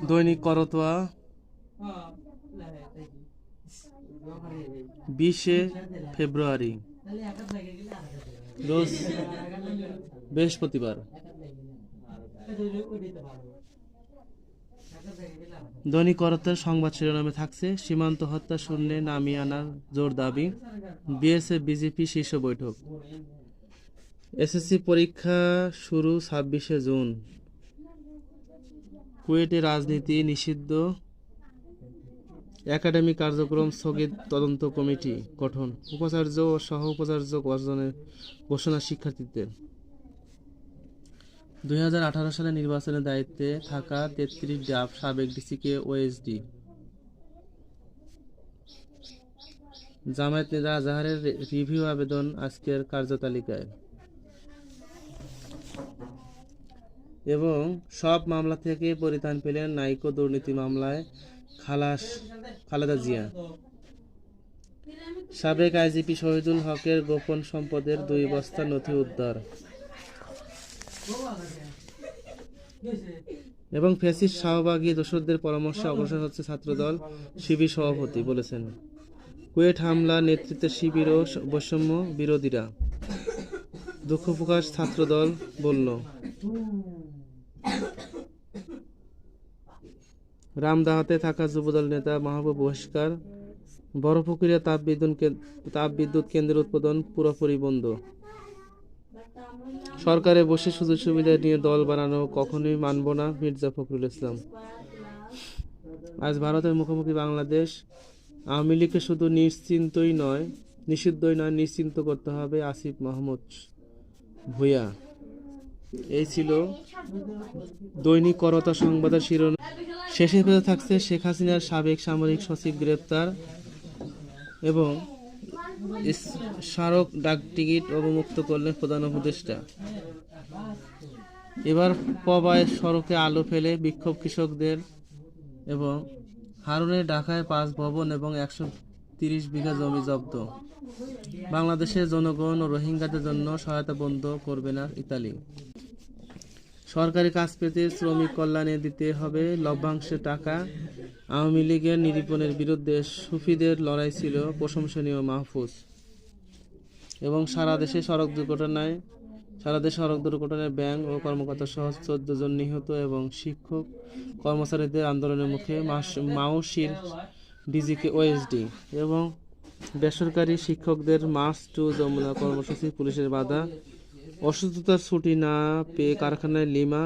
দৈনিক করতোয়া 20শে ফেব্রুয়ারি, রোজ বৃহস্পতিবার। দৈনিক করতোয়ার সংবাদ শিরোনামে থাকছে সীমান্ত হত্যা শূন্যে নামিয়ে আনার জোর দাবি, বিএসএফ বিজেপি শীর্ষ বৈঠক। এসএসসি পরীক্ষা শুরু 26শে জুন। কুয়েটে রাজনীতি নিষিদ্ধ, একাডেমিক কার্যক্রম স্থগিত, তদন্ত কমিটি গঠন, উপাচার্য ও সহ উপাচার্য বর্জনের ঘোষণা শিক্ষার্থীদের। 2018 সালে নির্বাচনের দায়িত্বে থাকা 33 ডাব সাবেক ডিসিকে ওএসডি। জামায়াত নেতা আজাহারের রিভিউ আবেদন আজকের কার্যতালিকায়। এবং সব মামলা থেকে পরিত্রাণ পেলেন নাইকো দুর্নীতি মামলায় খালেদা জিয়া। সাবেক আইজিপি শহীদুল হকের গোপন সম্পদের 2 বস্তা নথি উদ্ধার। এবং ফ্যাসিস্ট শাহবাগী দোসরদের পরামর্শে অগ্রসর হচ্ছে ছাত্রদল, শিবির সভাপতি বলেছেন। কুয়েট হামলা নেতৃত্বে শিবির ও বৈষম্য বিরোধীরা, দুঃখ প্রকাশ ছাত্রদল বলল। রামদাহাতে থাকা যুবদল নেতা মাহবুব বহিষ্কার, বড়পুকুরিয়া তাপবিদ্যুৎ কেন্দ্রের উৎপাদন পুরোপুরি বন্ধ। সরকারে বসে সুযোগ সুবিধা নিয়ে দল বানানো কখনোই মানব না, মির্জা ফখরুল ইসলাম। আজ ভারতের মুখোমুখি বাংলাদেশ, আওয়ামী লীগকে শুধু নিষিদ্ধই নয় নিশ্চিন্ত করতে হবে, আসিফ মাহমুদ ভূঁইয়া। এই ছিল দৈনিক করতোয়া সংবাদের শিরোনাম। শেষে পেতে থাকছে শেখ হাসিনার সাবেক সামরিক সচিব গ্রেপ্তার এবং স্মারক ডাকটিকিট অবমুক্ত করলেন প্রধান উপদেষ্টা। এবার পবায় সড়কে আলো ফেলে বিক্ষোভ কৃষকদের। এবং হারুনের ঢাকায় 5 ভবন এবং 130 বিঘা জমি জব্দ। বাংলাদেশের জনগণ ও রোহিঙ্গাদের জন্য সহায়তা বন্ধ করবে না ইতালি। সরকারি কাজ পেতে শ্রমিক কল্যাণে দিতে হবে লভ্যাংশের টাকা। আওয়ামী লীগের নিরীপণের বিরুদ্ধে সুফিদের লড়াই ছিল প্রশংসনীয়, মাহফুজ। এবং সারা দেশে সড়ক দুর্ঘটনায় ব্যাংক ও কর্মকর্তা সহ 14 জন নিহত এবং শিক্ষক কর্মচারীদের আন্দোলনের মুখে মাউশির ডিজিকে ওএসডি। এবং বেসরকারি শিক্ষকদের মার্চ টু যমুনা কর্মসূচি পুলিশের বাধা। অসুস্থতার ছুটি না পেয়ে কারখানায় লিমা